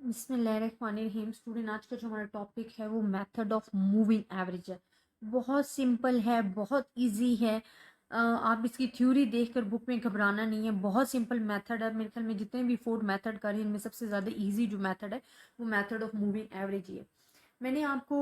बिस्मिल्लाहिर्रहमानिर्रहीम। स्टूडेंट, आज का जो हमारा टॉपिक है वो मेथड ऑफ मूविंग एवरेज है। बहुत सिंपल है, बहुत इजी है। आप इसकी थ्योरी देखकर बुक में घबराना नहीं है। बहुत सिंपल मेथड है। मेरे ख्याल में जितने भी 4 मेथड कर इनमें सबसे ज़्यादा इजी जो मेथड है वो मेथड ऑफ मूविंग एवरेज ही है। मैंने आपको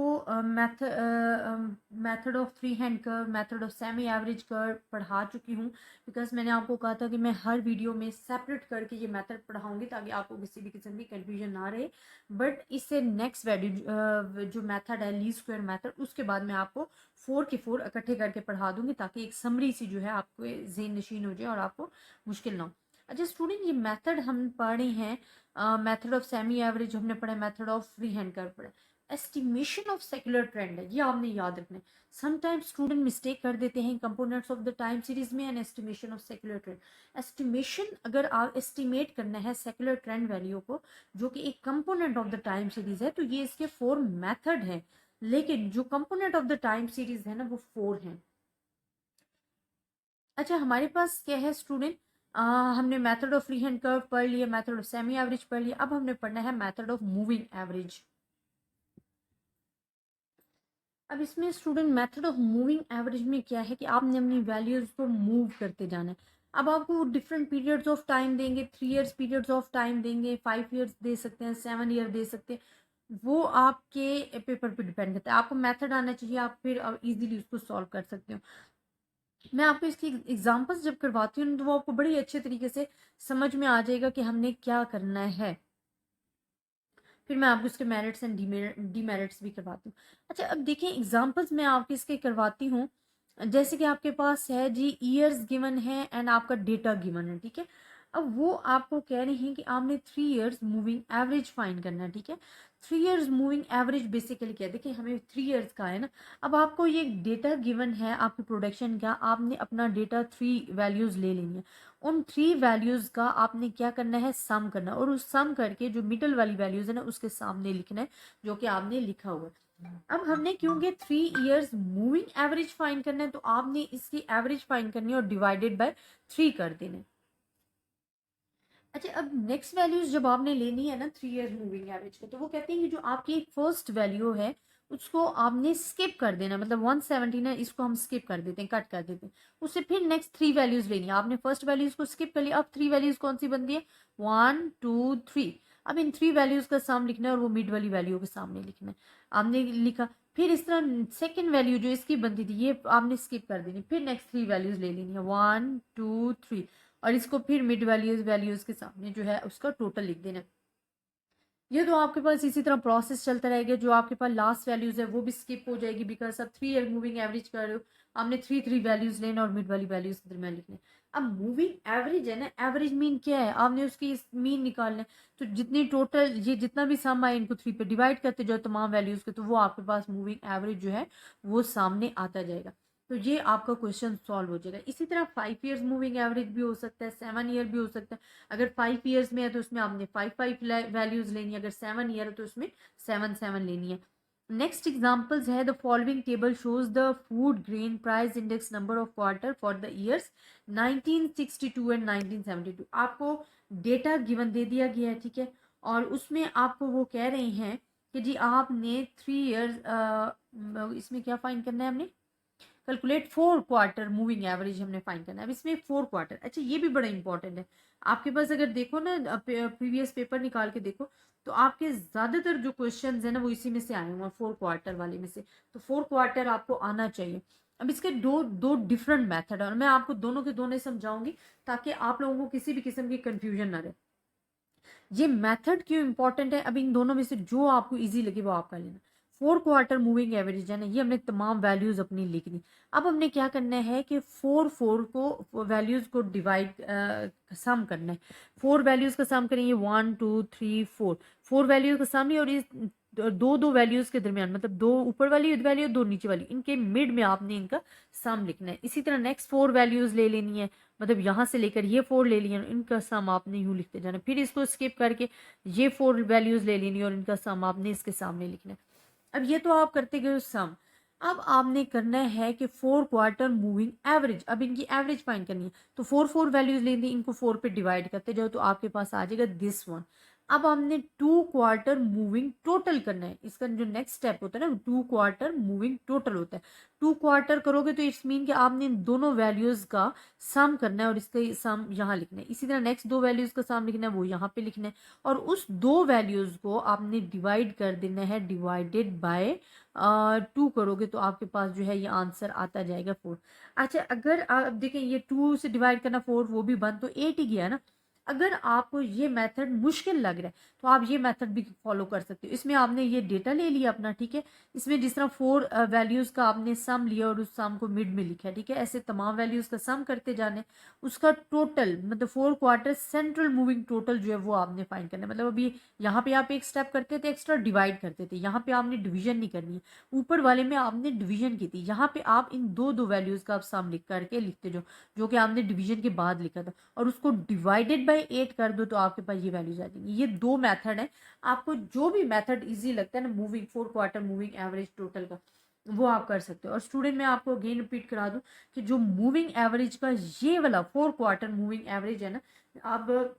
method of free hand curve, method of semi average curve पढ़ा चुकी हूँ। बिकॉज मैंने आपको कहा था कि मैं हर वीडियो में सेपरेट करके ये मेथड पढ़ाऊंगी ताकि आपको किसी भी किस्म की कंफ्यूजन ना रहे। बट इससे नेक्स्ट वैल्यू जो मेथड है लीस्ट स्क्वायर मेथड, उसके बाद मैं आपको 4 के 4 इकट्ठे करके पढ़ा दूंगी ताकि एक समरी सी जो है आपको ज़हन नशीन हो जाए और आपको मुश्किल ना हो। अच्छा स्टूडेंट, ये मेथड हम पढ़े हैं। मेथड ऑफ सेमी एवरेज हमने पढ़ा, method of free hand curve पढ़ा। एस्टिमेशन ऑफ सेक्युलर ट्रेंड है, ये आपने याद रखना है। समटाइम्स स्टूडेंट मिस्टेक कर देते हैं components of the time series में and estimation of secular trend. Estimation, अगर आप एस्टिमेट करना है सेक्युलर ट्रेंड वैल्यू को जो कि एक component of the time series है, तो ये इसके 4 मेथड है। लेकिन जो component of the time series है ना वो 4 हैं। अच्छा, हमारे पास क्या है स्टूडेंट, हमने method of free hand curve पढ़ लिया, मेथड ऑफ सेमी एवरेज पढ़ लिया। अब हमने पढ़ना है मेथड ऑफ मूविंग एवरेज। अब इसमें student method of moving average में क्या है कि आपने अपनी वैल्यूज को मूव करते जाना है। अब आपको डिफरेंट पीरियड्स ऑफ टाइम देंगे, 3 इयर्स पीरियड्स ऑफ टाइम देंगे, 5 ईयर्स दे सकते हैं, 7 ईयर दे सकते हैं। वो आपके पेपर पे डिपेंड करता है। आपको मेथड आना चाहिए, आप फिर इजीली उसको सॉल्व कर सकते हो। मैं आपको इसकी एग्जांपल्स जब करवाती हूँ तो वो आपको बड़ी अच्छे तरीके से समझ में आ जाएगा कि हमने क्या करना है। फिर मैं आपको इसके मेरिट्स एंड डीमेरिट्स भी करवाती हूँ। अच्छा, अब देखिए एग्जांपल्स मैं आपके इसके करवाती हूँ। जैसे कि आपके पास है जी, ईयर्स गिवन है एंड आपका डेटा गिवन है, ठीक है। अब वो आपको कह रहे हैं कि आपने 3 इयर्स मूविंग एवरेज फाइंड करना है, ठीक है। 3 इयर्स मूविंग एवरेज बेसिकली क्या है, देखिए हमें 3 इयर्स का है ना। अब आपको ये डेटा गिवन है आपकी प्रोडक्शन का, आपने अपना डेटा 3 वैल्यूज ले लेनी है। उन 3 वैल्यूज का आपने क्या करना है, सम करना है, और उस सम करके जो मिडल वाली वैल्यूज है ना उसके सामने लिखना है, जो कि आपने लिखा हुआ है। अब हमने क्योंकि 3 इयर्स मूविंग एवरेज फाइंड करना है तो आपने इसकी एवरेज फाइंड करनी है और डिवाइडेड बाय 3 कर देना है। अच्छा, अब नेक्स्ट वैल्यूज जब आपने लेनी है ना 3 इयर्स मूविंग एवरेज का, तो वो कहते हैं कि जो आपकी फर्स्ट वैल्यू है उसको आपने स्किप कर देना, मतलब 170 है, इसको हम स्किप कर देते हैं, कट कर देते हैं। उससे फिर नेक्स्ट 3 वैल्यूज लेनी है। आपने फर्स्ट वैल्यूज को स्किप कर लिया, अब 3 वैल्यूज कौन सी बनती है, 1 2 3। अब इन 3 वैल्यूज का सम लिखना है और वो मिड वाली वैल्यू के सामने लिखना है। आपने लिखा, फिर इस तरह सेकेंड वैल्यू जो इसकी बनती थी ये आपने स्किप कर देनी, फिर नेक्स्ट 3 वैल्यूज ले लेनी है, 1 2 3, और इसको फिर मिड वैल्यूज वैल्यूज के सामने जो है उसका टोटल लिख देना। ये तो आपके पास इसी तरह प्रोसेस चलता रहेगा। जो आपके पास लास्ट वैल्यूज है वो भी स्किप हो जाएगी बिकॉज अब 3 ईयर मूविंग एवरेज कर रहे हो, आपने 3 वैल्यूज लेना और मिड वाली वैल्यूज के दरमियान लिखने। अब मूविंग एवरेज है ना, एवरेज मीन क्या है, आपने उसकी मीन निकालना है। तो जितनी टोटल ये जितना भी सम आए इनको 3 पे डिवाइड करते जाओ तमाम वैल्यूज के, तो वो आपके पास मूविंग एवरेज जो है वो सामने आता जाएगा। तो ये आपका क्वेश्चन सॉल्व हो जाएगा। इसी तरह 5 इयर्स मूविंग एवरेज भी हो सकता है, 7 ईयर भी हो सकता है। अगर 5 इयर्स में है तो उसमें आपने 5 वैल्यूज लेनी है, अगर 7 ईयर है तो उसमें 7 लेनी है। नेक्स्ट एग्जांपल्स है, the following table shows the food grain price index number of quarter for the years 1962 and 1972। आपको डेटा गिवन दे दिया गया है, ठीक है, और उसमें आपको वो कह रहे हैं कि जी आपने 3 इयर्स, इसमें क्या फाइंड करना है, हमने कैलकुलेट 4 क्वार्टर मूविंग एवरेज हमने फाइंड करना है। अब इसमें 4 क्वार्टर, अच्छा ये भी बड़ा इंपॉर्टेंट है। आपके पास अगर देखो ना प्रीवियस पेपर निकाल के देखो तो आपके ज्यादातर जो क्वेश्चंस है ना वो इसी में से आए हुए हैं, 4 क्वार्टर वाले में से। तो 4 क्वार्टर आपको आना चाहिए। अब इसके दो दो डिफरेंट मेथड है और मैं आपको दोनों के दोनों समझाऊंगी ताकि आप लोगों को किसी भी किस्म की कंफ्यूजन ना रहे। ये मेथड क्यों इंपॉर्टेंट है, अब इन दोनों में से जो आपको इजी लगे वो आप कर लेना। 4 क्वार्टर मूविंग एवरेज है ना, ये हमने तमाम वैल्यूज अपनी लिख दी। अब हमने क्या करना है कि 4 को वैल्यूज को डिवाइड सम करना है। 4 वैल्यूज का सम करेंगे, 1 2 3 4। 4 वैल्यूज का सम ही, और इस दो दो वैल्यूज के दरमियान, मतलब 2 ऊपर वाली वैल्यू 2 नीचे वाली, इनके मिड में आपने इनका सम लिखना है। इसी तरह नेक्स्ट 4 वैल्यूज ले लेनी है, मतलब यहाँ से लेकर ये 4 ले लिया, इनका सम आपने यूं लिखते जाना। फिर इसको स्किप करके ये 4 वैल्यूज ले लेनी और इनका सम आपने इसके सामने लिखना है। अब ये तो आप करते गए सम। अब आपने करना है कि 4 क्वार्टर मूविंग एवरेज, अब इनकी एवरेज फाइंड करनी है। तो 4 वैल्यूज लेनी, इनको 4 पे डिवाइड करते जाओ तो आपके पास आ जाएगा दिस वन। अब हमने 2 क्वार्टर मूविंग टोटल करना है। इसका जो नेक्स्ट स्टेप होता है ना 2 क्वार्टर मूविंग टोटल होता है। 2 क्वार्टर करोगे तो इट्स मीन कि आपने इन दोनों वैल्यूज का सम करना है और इसका सम यहाँ लिखना है। इसी तरह नेक्स्ट दो वैल्यूज का सम लिखना है, वो यहाँ पे लिखना है और उस दो वैल्यूज को आपने डिवाइड कर देना है, डिवाइडेड बाय 2 करोगे तो आपके पास जो है ये आंसर आता जाएगा 4। अच्छा, अगर आप देखें ये 2 से डिवाइड करना 4, वो भी बन तो 8 ही गया ना। अगर आपको ये मेथड मुश्किल लग रहा है तो आप ये मेथड भी फॉलो कर सकते हो। इसमें आपने ये डेटा ले लिया अपना, ठीक है। इसमें जिस तरह 4 वैल्यूज का आपने सम लिया और उस सम को मिड में लिखा है, ठीक है। ऐसे तमाम वैल्यूज का सम करते जाने, उसका टोटल मतलब 4 क्वार्टर सेंट्रल मूविंग टोटल जो है वो आपने फाइंड करना है। मतलब अभी यहाँ पे आप एक स्टेप करते थे, एक्स्ट्रा डिवाइड करते थे, यहाँ पे आपने डिवीजन नहीं करनी है। ऊपर वाले में आपने डिवीजन की थी, यहाँ पे आप इन दो दो वैल्यूज का आप सम लिख करके लिखते जाओ, जो कि आपने डिवीजन के बाद लिखा था, और उसको डिवाइडेड बाय 8 कर दो तो आपके पास ये वैल्यूज आ जाएंगी। ये दो मेथड है। आपको जो भी मेथड इजी लगता है ना moving 4 quarter moving average total का, वो आप कर सकते हो। और स्टूडेंट मैं आपको अगेन रिपीट करा दूं कि जो मूविंग एवरेज का ये वाला 4 क्वार्टर मूविंग एवरेज है ना, आप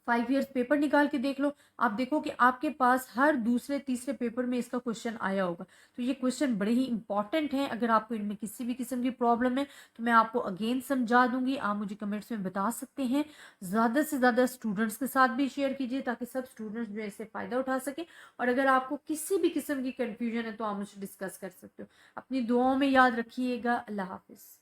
5 ईयर्स पेपर निकाल के देख लो। आप देखो कि आपके पास हर दूसरे तीसरे पेपर में इसका क्वेश्चन आया होगा। तो ये क्वेश्चन बड़े ही इंपॉर्टेंट हैं। अगर आपको इनमें किसी भी किस्म की प्रॉब्लम है तो मैं आपको अगेन समझा दूंगी, आप मुझे कमेंट्स में बता सकते हैं। ज़्यादा से ज़्यादा स्टूडेंट्स के साथ भी शेयर कीजिए ताकि सब स्टूडेंट्स जो है इससे फ़ायदा उठा सके। और अगर आपको किसी भी किस्म की कन्फ्यूजन है तो आप मुझे डिस्कस कर सकते हो। अपनी दुआओं में याद रखिएगा। अल्लाह हाफिज़।